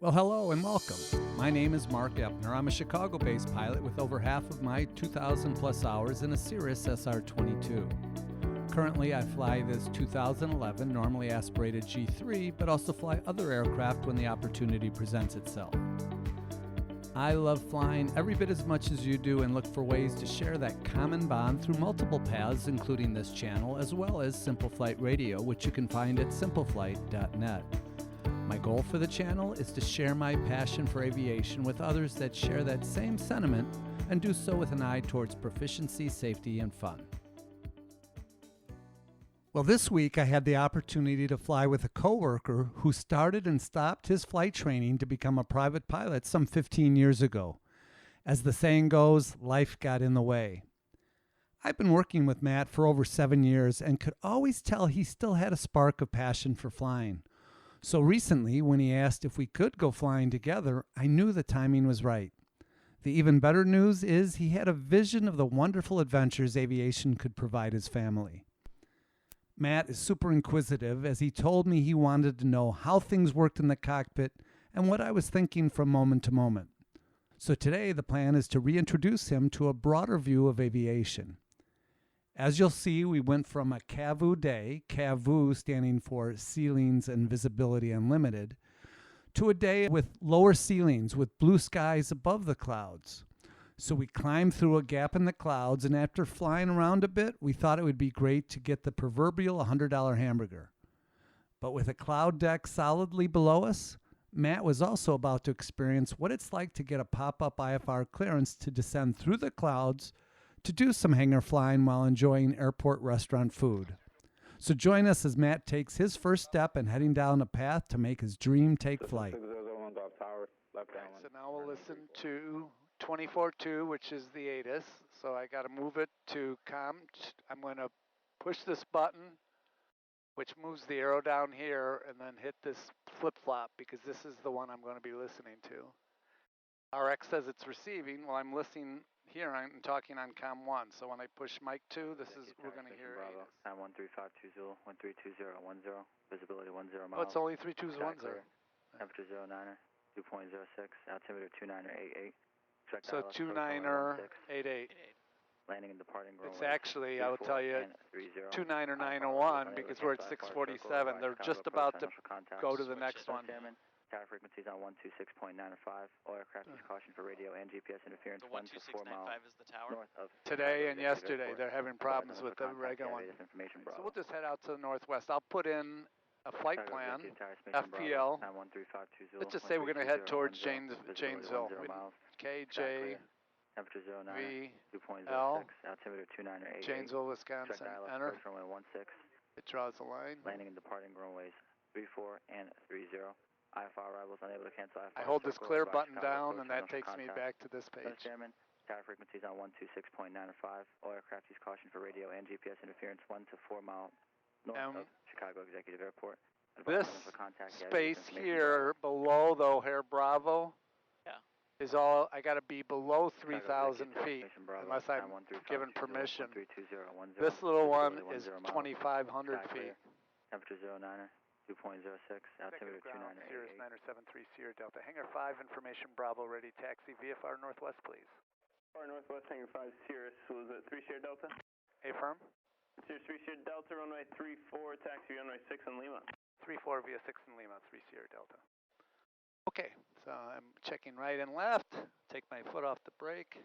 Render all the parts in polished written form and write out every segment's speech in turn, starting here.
Well, hello and welcome. My name is Mark Epner. I'm a Chicago-based pilot with over half of my 2,000 plus hours in a Cirrus SR-22. Currently, I fly this 2011 normally aspirated G3, but also fly other aircraft when the opportunity presents itself. I love flying every bit as much as you do and look for ways to share that common bond through multiple paths, including this channel, as well as Simple Flight Radio, which you can find at simpleflight.net. My goal for the channel is to share my passion for aviation with others that share that same sentiment and do so with an eye towards proficiency, safety, and fun. Well, this week I had the opportunity to fly with a coworker who started and stopped his flight training to become a private pilot some 15 years ago. As the saying goes, life got in the way. I've been working with Matt for over 7 years and could always tell he still had a spark of passion for flying. So recently, when he asked if we could go flying together, I knew the timing was right. The even better news is he had a vision of the wonderful adventures aviation could provide his family. Matt is super inquisitive, as he told me he wanted to know how things worked in the cockpit and what I was thinking from moment to moment. So today, the plan is to reintroduce him to a broader view of aviation. As you'll see, we went from a CAVU day, CAVU standing for Ceilings and Visibility Unlimited, to a day with lower ceilings with blue skies above the clouds. So we climbed through a gap in the clouds, and after flying around a bit, we thought it would be great to get the proverbial $100 hamburger. But with a cloud deck solidly below us, Matt was also about to experience what it's like to get a Pop-Up IFR clearance to descend through the clouds to do some hangar flying while enjoying airport restaurant food. So join us as Matt takes his first step in heading down a path to make his dream take flight. So now we'll listen to 24.2, which is the ATIS. So I got to move it to COM. I'm going to push this button, which moves the arrow down here, and then hit this flip-flop, because this is the one I'm going to be listening to. RX says it's receiving. Well, I'm listening here. I'm talking on COM 1. So when I push mic 2, this is, we're going to hear ATIS. COM 13520, 132010, visibility 10 miles. Oh, it's only 3210. Temperature 09er, 2.06, altimeter 29er 88. So 29er 88. Landing and departing. It's actually, I will tell you, 29er 901, because we're at 647. They're just about to go to the next one. Tower frequencies on 126.905. All aircraft use caution for radio and GPS interference. The 12695 is the tower? North of Today and yesterday, they're having problems with the regular one. So we'll just head out to the northwest. I'll put in a flight plan, FPL. Let's just say we're going to head towards Janesville. KJ, Temperature 09, V, 2.06, L, altimeter 29er 88. Janesville, Wisconsin. Enter. Runway 16. It draws a line. Landing and departing runways 34 and 30. IFR arrivals unable to cancel IFR. I hold this clear button down, and that takes me back to this page. Chairman, tower frequencies on 126.905. All aircraft use caution for radio and GPS interference 1 to 4 mile north of Chicago Executive Airport. This space here below the O'Hare Bravo is all, I got to be below 3,000 feet unless I'm given permission. This little one is 2,500 feet. Temperature 09er, 2.06, altimeter 29er. Cirrus 973 Sierra Delta. Hangar 5, information Bravo, ready taxi, VFR Northwest, please. VFR Northwest, Hangar 5, Cirrus, was it 3 Sierra Delta? Affirm. Cirrus 3 Sierra Delta, runway 34, taxi runway 6 in Lima. 34 via 6 in Lima, 3 Sierra Delta. Okay, so I'm checking right and left. Take my foot off the brake.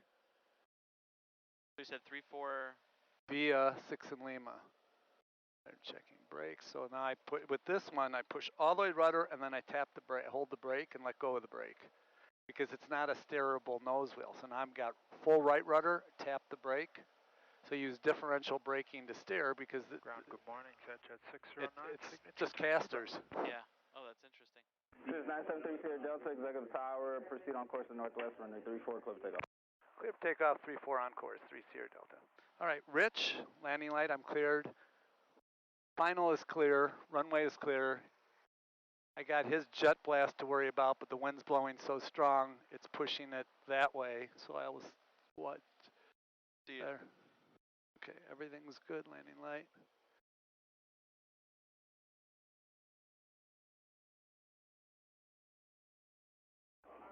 You said 3-4. Via 6 in Lima. I'm checking brakes. So now I put, with this one, I push all the way rudder, and then I tap the brake, hold the brake, and let go of the brake, because it's not a steerable nose wheel. So now I've got full right rudder, tap the brake. So use differential braking to steer, because Ground, good morning, Jet 609. it's just casters. Yeah. Oh, that's interesting. Cirrus 973 Sierra Delta, Executive Tower, proceed on course to Northwest, runway 34, clear for takeoff. Clear for takeoff, 34 on course, 3 Sierra Delta. All right, Rich, landing light, I'm cleared. Final is clear, runway is clear. I got his jet blast to worry about, but the wind's blowing so strong, it's pushing it that way. So I was, there. Okay, everything's good, landing light.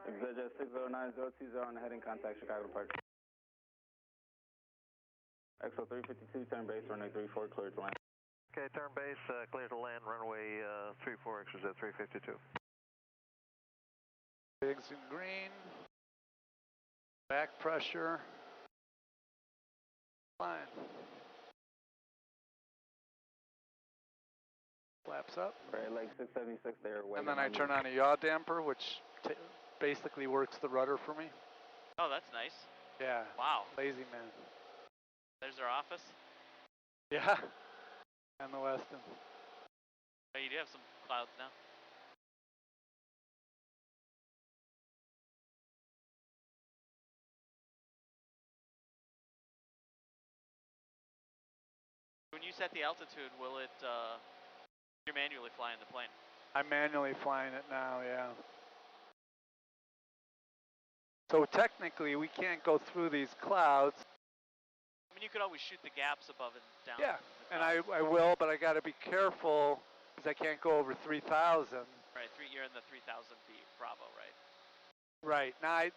Executive 609020 on the heading, contact Chicago Park. XO 352, turn base, runway 34, clear to land. Okay, turn base, clear to land, runway 34, exit 352. Bigs in green. Back pressure. Fine. Flaps up. Right, Lake 676 there. And then I turn on a yaw damper, which basically works the rudder for me. Oh, that's nice. Yeah. Wow. Lazy man. There's our office. Yeah. And the Weston. Oh, you do have some clouds now. When you set the altitude, will it, you're manually flying the plane? I'm manually flying it now, yeah. So technically, we can't go through these clouds. I mean, you could always shoot the gaps above and down. Yeah, and I will, but I got to be careful because I can't go over 3,000. Right, you're in the 3,000 feet Bravo, right? Right. Now,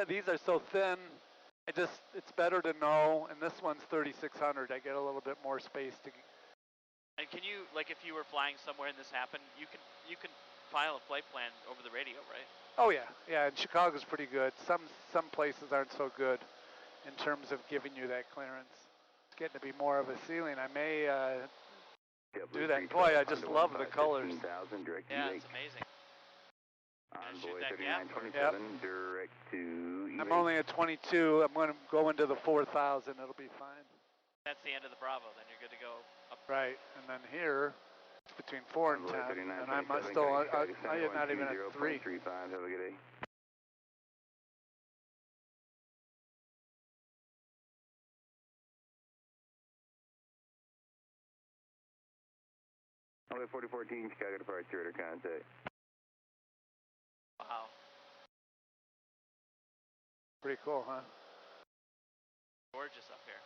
these are so thin, it's better to know, and this one's 3,600. I get a little bit more space to... And can you, like if you were flying somewhere and this happened, you can file a flight plan over the radio, right? Oh yeah, yeah, and Chicago's pretty good. Some places aren't so good in terms of giving you that clearance. It's getting to be more of a ceiling. I may do that. Boy, I just love the colors. Yeah, it's amazing. Envoy Shoot that gap. 3927, direct to I'm only at 22. I'm going to go into the 4,000. It'll be fine. That's the end of the Bravo. Then you're good to go up. Right, and then here, it's between 4 and 10, and I'm still, I am not even at 3. 35, have a good day. Okay, 4014, Chicago departure, radar contact. Wow. Pretty cool, huh? Gorgeous up here.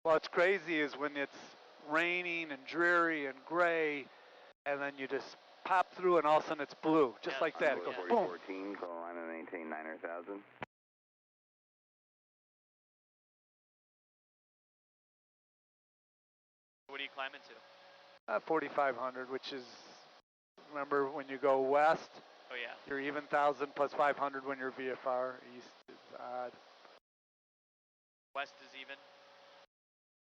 What's crazy is when it's raining and dreary and gray, and then you just pop through and all of a sudden it's blue, just like that. It goes boom. 4014, call line and maintain 9,000. What are you climbing to? 4,500, which is, remember when you go west, Oh yeah. you're even 1,000 plus 500 when you're VFR. East is odd. West is even.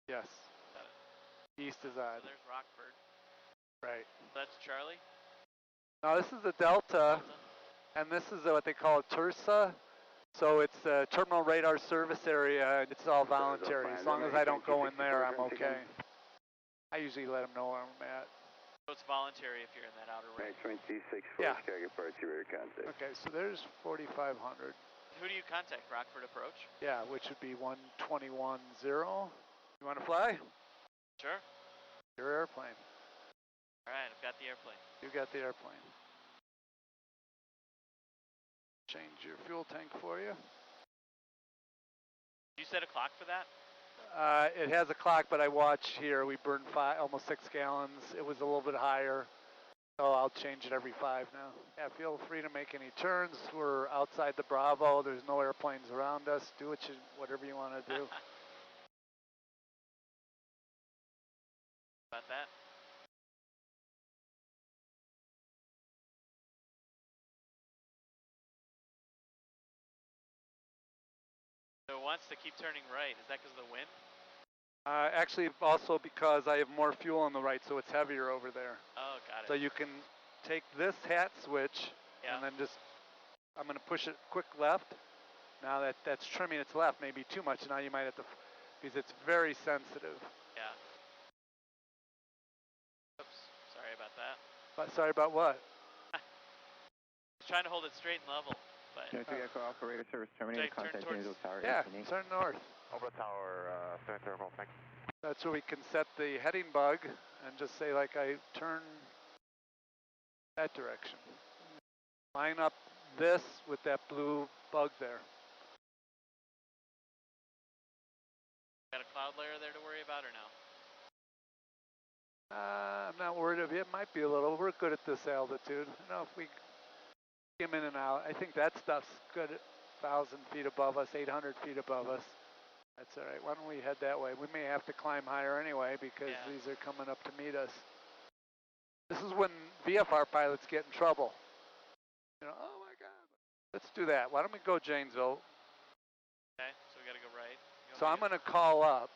Yes. Got it. East is odd. So there's Rockford. Right. That's Charlie. Now this is the Delta, and this is what they call a TURSA. So it's a terminal radar service area, and it's all voluntary. As long as I don't go in there, I'm okay. I usually let them know where I'm at. So it's voluntary if you're in that outer range. 264, Yeah. Chicago departure, radar contact. Okay, so there's 4,500. Who do you contact? Rockford approach? Yeah, which would be 121.0. You want to fly? Sure. Your airplane. All right, I've got the airplane. You got the airplane. Change your fuel tank for you. You set a clock for that? It has a clock, but I watch here. We burned almost 6 gallons. It was a little bit higher, so I'll change it every 5 now. Yeah, feel free to make any turns. We're outside the Bravo. There's no airplanes around us. Do whatever you want to do. About that? So it wants to keep turning right. Is that because of the wind? Actually, also because I have more fuel on the right, so it's heavier over there. Oh, got it. So you can take this hat switch, and then just, I'm going to push it quick left. Now that's trimming its left, maybe too much. Now you might have to, because it's very sensitive. Yeah. Oops, sorry about that. But sorry about what? I was trying to hold it straight and level, but... Operator service terminated, contact Angel Tower. Yeah, turn north. Over tower, start thermal, thanks. That's where we can set the heading bug and just say like I turn that direction. Line up this with that blue bug there. Got a cloud layer there to worry about or no? I'm not worried of it. It might be a little. We're good at this altitude. You know, if we him in and out. I think that stuff's good at 1,000 feet above us, 800 feet above us. That's all right. Why don't we head that way? We may have to climb higher anyway because these are coming up to meet us. This is when VFR pilots get in trouble. You know, oh my God. Let's do that. Why don't we go Janesville? Okay, so we got to go right. So I'm going to call up.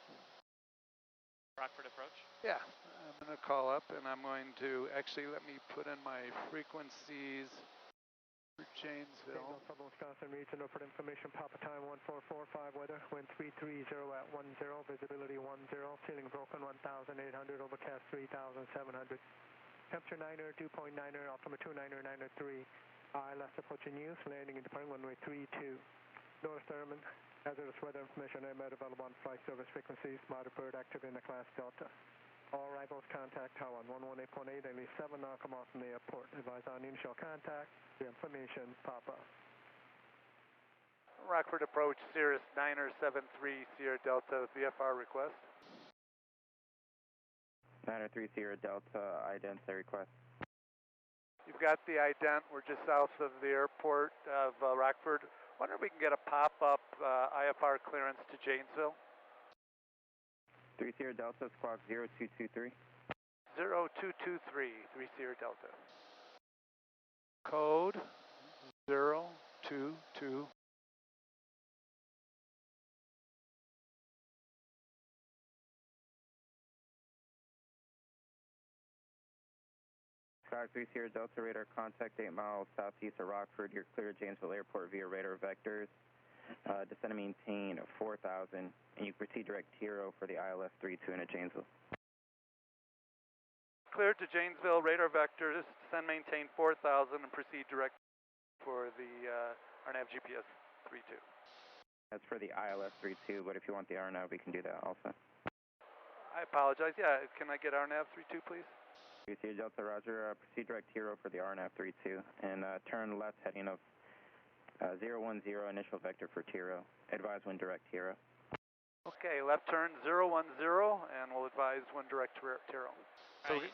Rockford approach? Yeah, I'm going to call up and I'm going to, actually let me put in my frequencies for Janesville. Wisconsin region, for information, Papa time 1445 weather, wind 330 at 10, visibility 10, ceiling broken 1,800, overcast 3,700. Temperature 90, 2.90, altimeter 290, 93. ILS approaching use, landing and departing runway 32. North Thurman, hazardous weather information, AMET available on flight service frequencies, Mother Bird active in the class Delta. All arrivals contact Tower 118.8, at least 7 now come off from the airport. Advise on initial contact, the information, Papa. Rockford approach, Cirrus 973, Sierra Delta, VFR request. 903 Sierra Delta, ident request. You've got the ident. We're just south of the airport of Rockford. Wonder if we can get a pop-up IFR clearance to Janesville. 3 Sierra Delta, squawk 0223. 0223, 3 Sierra Delta. Code 022. Squawk 3 Sierra Delta, radar contact 8 miles southeast of Rockford. You're clear at Janesville Airport via radar vectors. Descend and maintain 4,000, and you proceed direct Tiro for the ILS 32 into Janesville. Cleared to Janesville, radar vectors, descend maintain 4,000 and proceed direct for the RNAV GPS 32. That's for the ILS 32, but if you want the RNAV, we can do that also. I apologize. Yeah, can I get RNAV 32, please? 3 Sierra Delta, roger. Proceed direct Tiro for the RNAV 32, and turn left heading of 010, initial vector for Tiro. Advise when direct Tiro. Okay, left turn 010, and we'll advise when direct Tiro. So 010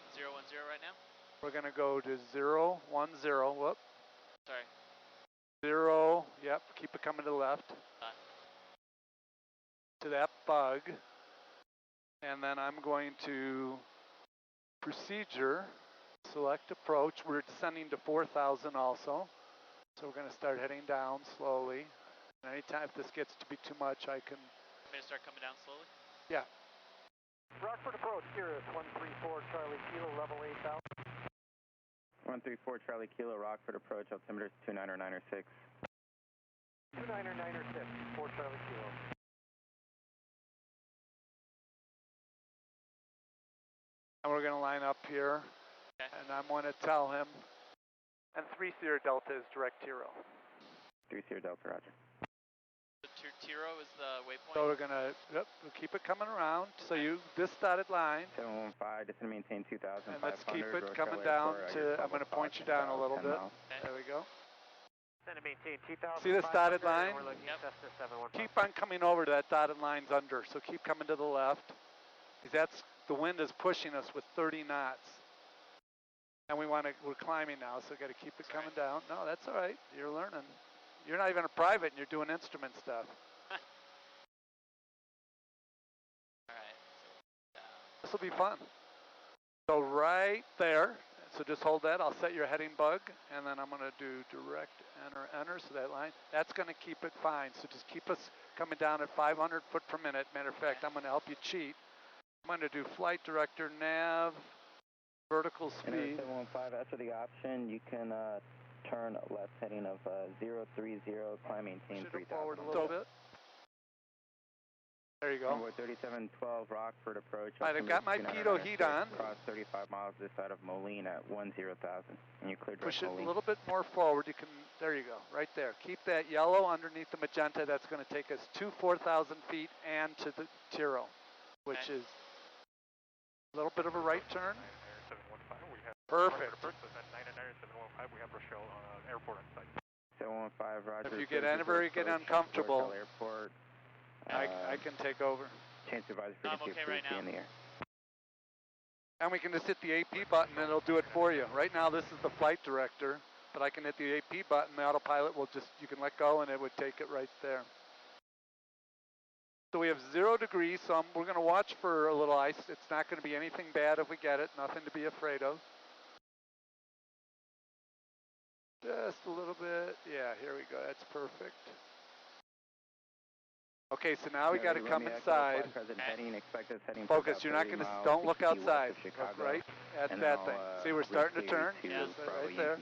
right now? We're going to go to 010, whoop. Sorry. 0, yep, keep it coming to the left. To that bug. And then I'm going to procedure, select approach. We're descending to 4,000 also. So we're going to start heading down slowly. And anytime if this gets to be too much, I can... Want me to start coming down slowly? Yeah. Rockford approach, Cirrus 134 Charlie Kilo, level 8,000. 134 Charlie Kilo, Rockford approach, altimeter 29906. 29906, 4 Charlie Kilo. And we're going to line up here. Okay. And I'm going to tell him. And 3 Sierra Delta is direct Tiro. 3 Sierra Delta, roger. The Tiro is the waypoint? So we're going to we'll keep it coming around. So this dotted line. 715, descend and maintain 2,500. And let's keep it coming down to, I'm going to point you down a little bit. Okay. There we go. Descend and maintain 2,000. See this dotted line? We're looking at Cessna 715. Keep on coming over to that dotted line's under. So keep coming to the left. That's, the wind is pushing us with 30 knots. And we're climbing now, so got to keep it coming down. No, that's all right. You're learning. You're not even a private, and you're doing instrument stuff. All right. This will be fun. So right there. So just hold that. I'll set your heading bug, and then I'm going to do direct enter. So that line. That's going to keep it fine. So just keep us coming down at 500 foot per minute. Matter of fact, I'm going to help you cheat. I'm going to do flight director nav. Vertical speed. 715, after the option, you can turn left heading of 030, climb maintain 3,000. Forward a little bit. There you go. Runway 3712, Rockford approach. All right, I've got my pitot heat on. Cross 35 miles this side of Moline at 10,000. And you cleared Push Moline. it a little bit more forward. You can. There you go. Right there. Keep that yellow underneath the magenta. That's going to take us to 4,000 feet and to the Tiro, which is a little bit of a right turn. Perfect. We have Rochelle Airport on site. 715, roger. If you get uncomfortable, Airport. I can take over. Change advisor I'm frequency okay right now. in the air. And we can just hit the AP button and it'll do it for you. Right now this is the flight director. but I can hit the AP button, the autopilot will just, you can let go and it would take it right there. So we have 0 degrees, so we're going to watch for a little ice. It's not going to be anything bad if we get it, nothing to be afraid of. Just a little bit. Yeah, here we go. That's perfect. Okay, so now we got to come inside. Focus. You're not going to. Don't look outside. Look right at that thing. See, we're starting to turn. Yeah. Right there.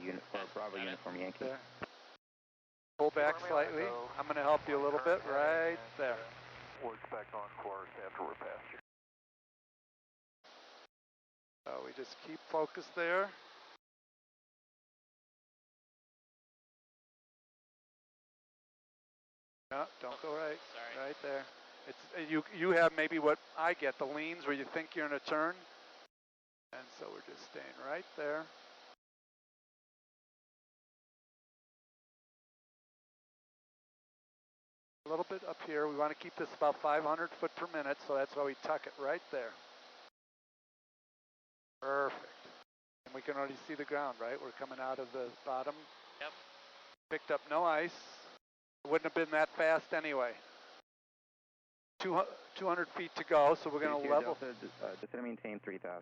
There. Pull back slightly. I'm going to help you a little bit. Right there. We'll expect on course after we're past you. We just keep focused there. No, don't go right. Sorry. Right there. It's you have maybe what I get, the leans where you think you're in a turn. And so we're just staying right there. A little bit up here. We want to keep this about 500 foot per minute, so that's why we tuck it right there. Perfect. And we can already see the ground, right? We're coming out of the bottom. Yep. Picked up no ice. It wouldn't have been that fast anyway. 200 feet to go, so we're going to level. Descend and maintain 3,000.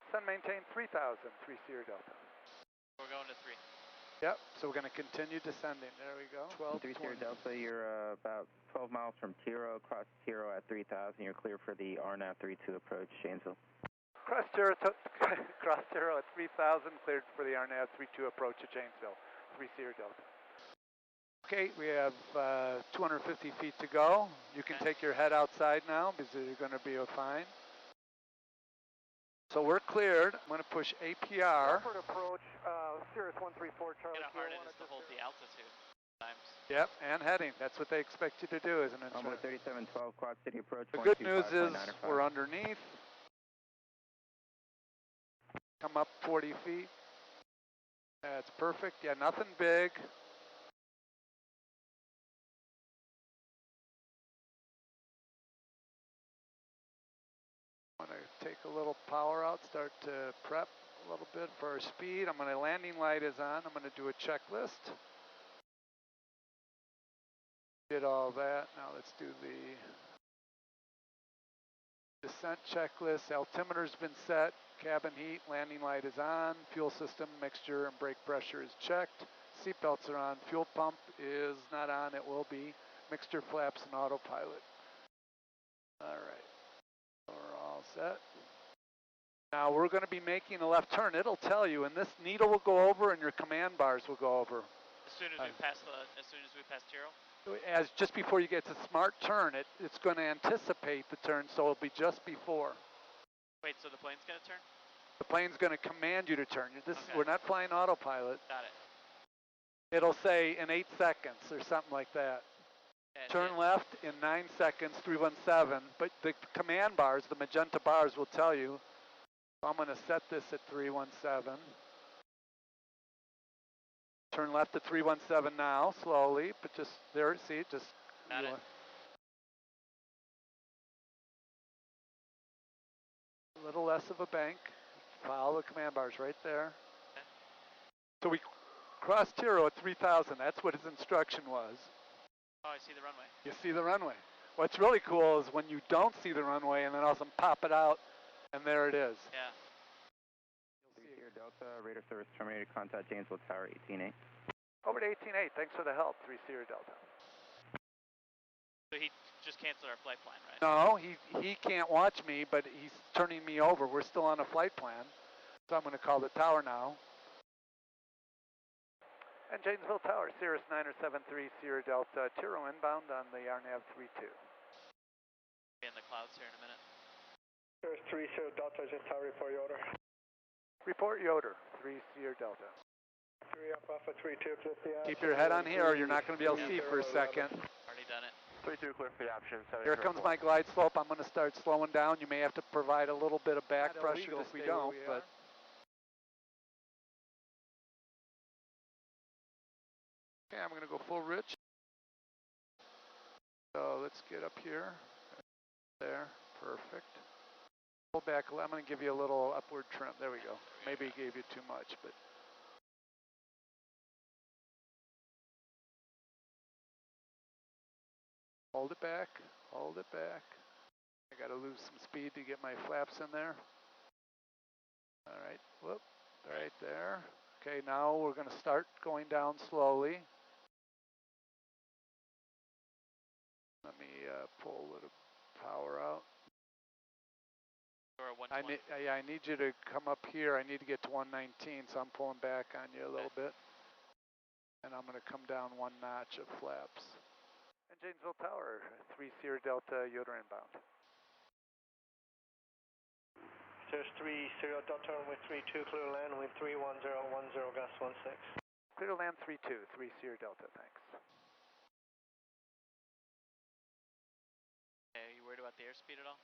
Descend maintain 3,000, 3 Sierra Delta. We're going to 3. Yep, so we're going to continue descending. There we go. 12, 3 Sierra Delta, you're about 12 miles from Tiro, cross Tiro at 3,000. You're clear for the RNAV 32 approach, Janesville. Cross Tiro at 3,000, cleared for the RNAV 32 approach at Janesville. 3 Sierra Delta. Okay, we have 250 feet to go. You can take your head outside now because you're going to be fine. So we're cleared. I'm going to push APR. Upward approach, Cirrus 134, Charlie. How hard it is to hold the altitude times. Yep, and heading. That's what they expect you to do as an instructor. 3712, Quad City approach. The good news is we're underneath. Come up 40 feet. That's perfect. Yeah, nothing big. I'm going to take a little power out, start to prep a little bit for our speed. I'm going to, landing light is on. I'm going to do a checklist. Did all that. Now let's do the descent checklist. Altimeter's been set. Cabin heat, landing light is on. Fuel system, mixture, and brake pressure is checked. Seatbelts are on. Fuel pump is not on. It will be. Mixture flaps and autopilot. All right. We're all set. Now we're going to be making a left turn. It'll tell you, and this needle will go over, and your command bars will go over. As soon as we pass Tiro. As just before you get to smart turn, it's going to anticipate the turn, so it'll be just before. Wait, so the plane's going to turn? The plane's going to command you to turn. Okay. We're not flying autopilot. Got it. It'll say in 8 seconds or something like that. Yeah, Turn left in 9 seconds, 317. But the command bars, the magenta bars, will tell you. I'm going to set this at 317. Turn left at 317 now, slowly, but just there, see, just. Got it. A little less of a bank. Follow the command bars right there. Okay. So we crossed Tiro at 3,000. That's what his instruction was. Oh, I see the runway. You see the runway. What's really cool is when you don't see the runway and then all of a sudden pop it out, and there it is. Yeah. Sierra Delta, radar service terminated. Contact Janesville Tower 18-8. Over to 18-8. Thanks for the help. 3 Sierra Delta. So he just canceled our flight plan, right? No, he can't watch me, but he's turning me over. We're still on a flight plan, so I'm going to call the tower now. And Janesville Tower, Cirrus 973 Sierra Delta, Tiro inbound on the RNAV 32. Be in the clouds here in a minute. Cirrus 3 Sierra Delta, just tower report Yoder. Report Yoder, 3 Sierra Delta. 3 up Alpha 32, keep your head on here or you're not going to be able to see for a second. Already done it. 32 clear for the option. Here comes my glide slope. I'm going to start slowing down. You may have to provide a little bit of back pressure if we don't, but. Okay, I'm going to go full rich. So let's get up here. There, perfect. Pull back. I'm going to give you a little upward trim. There we go. Maybe it gave you too much, but. Hold it back, hold it back. I gotta lose some speed to get my flaps in there. All right, whoop, right there. Okay, now we're gonna start going down slowly. Let me pull a little power out. Or a 120. I need you to come up here. I need to get to 119, so I'm pulling back on you a little bit. And I'm gonna come down one notch of flaps. And Janesville Tower, 3 Sierra Delta, Yoder inbound. There's 3 Sierra Delta, runway 32, clear to land, wind 31010, gas 16. Clear to land 32, 3 Sierra Delta, thanks. Okay, are you worried about the airspeed at all?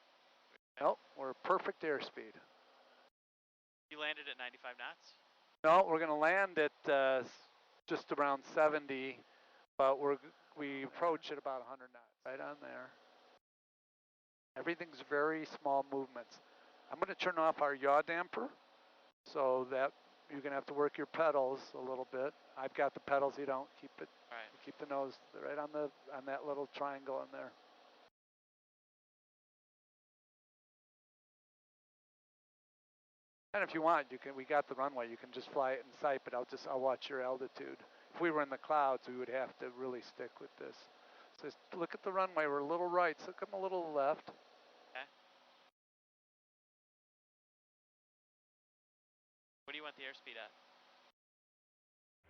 Nope, we're perfect airspeed. You landed at 95 knots? No, we're gonna land at just around 70, but we approach at about 100 knots, right on there. Everything's very small movements. I'm gonna turn off our yaw damper, so that you're gonna have to work your pedals a little bit. I've got the pedals, you don't. Keep it. All right. Keep the nose right on that little triangle in there. And if you want, we got the runway. You can just fly it in sight, but I'll watch your altitude. If we were in the clouds, we would have to really stick with this. So just look at the runway. We're a little right, so come a little left. Okay. What do you want the airspeed at?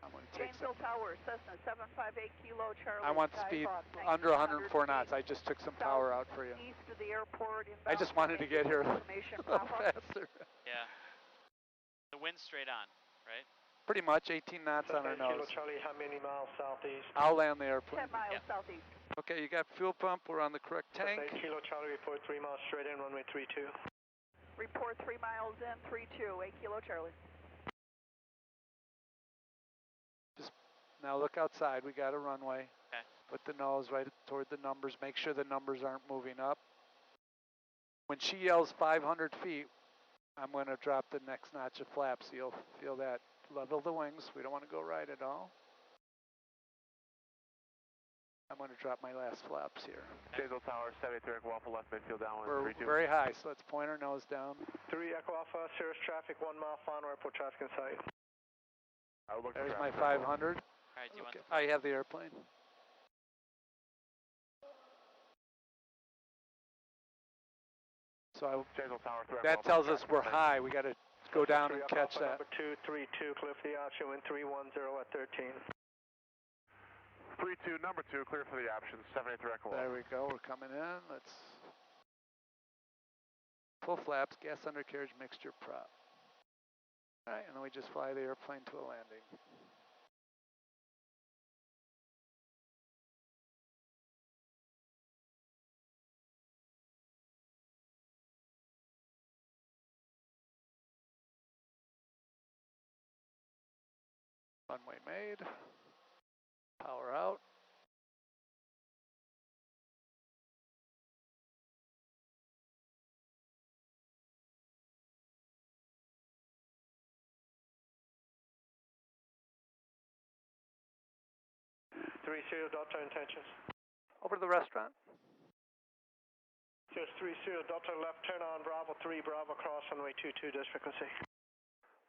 I'm going to take Janesville Tower, Cessna 758 Kilo, Charlie. I want speed under 104 knots. I just took some power out for you. East of the airport. I just wanted to get here a little faster. Yeah. The wind's straight on, right? Pretty much 18 knots on our nose. Kilo Charlie, how many miles southeast? I'll land the airplane. 10 miles southeast. Okay, you got fuel pump. We're on the correct tank. 8 Kilo Charlie, report 3 miles straight in, runway 32. Report 3 miles in, 32, 8 Kilo Charlie. Just now look outside. We got a runway. Okay. Put the nose right toward the numbers. Make sure the numbers aren't moving up. When she yells 500 feet, I'm going to drop the next notch of flaps. You'll feel that. Level the wings. We don't want to go right at all. I'm going to drop my last flaps here. Janesville Tower, 73 Echo Alpha, left midfield downwind, We're 32. very high, so let's point our nose down. 3 Echo Alpha, Cirrus traffic, 1 mile final airport traffic in sight. There's my 500. All right, do you want the I have the airplane. So that tells us we're high. We got to go down and catch that. Number 232, clear for the option, wind 310 at 13. 32, number 2, clear for the option, 73 Echo Alpha. There we go. We're coming in. Let's full flaps, gas undercarriage, mixture prop. All right, and then we just fly the airplane to a landing. Runway made. Power out. Three Sierra Delta intentions. Over to the restaurant. Just 3 Sierra Delta left turn on Bravo 3, Bravo cross runway 22, this frequency.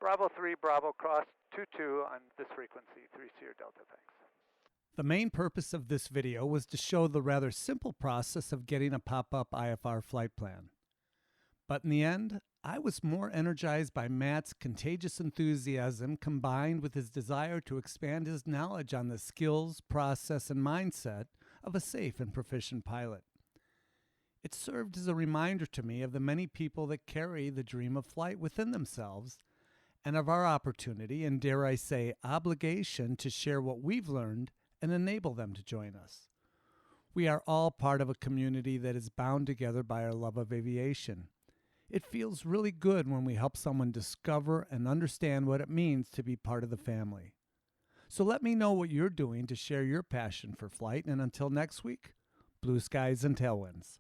Bravo 3, Bravo cross 22 on this frequency, 3 Sierra Delta, thanks. The main purpose of this video was to show the rather simple process of getting a pop-up IFR flight plan. But in the end, I was more energized by Matt's contagious enthusiasm combined with his desire to expand his knowledge on the skills, process, and mindset of a safe and proficient pilot. It served as a reminder to me of the many people that carry the dream of flight within themselves and of our opportunity and, dare I say, obligation to share what we've learned and enable them to join us. We are all part of a community that is bound together by our love of aviation. It feels really good when we help someone discover and understand what it means to be part of the family. So let me know what you're doing to share your passion for flight, and until next week, blue skies and tailwinds.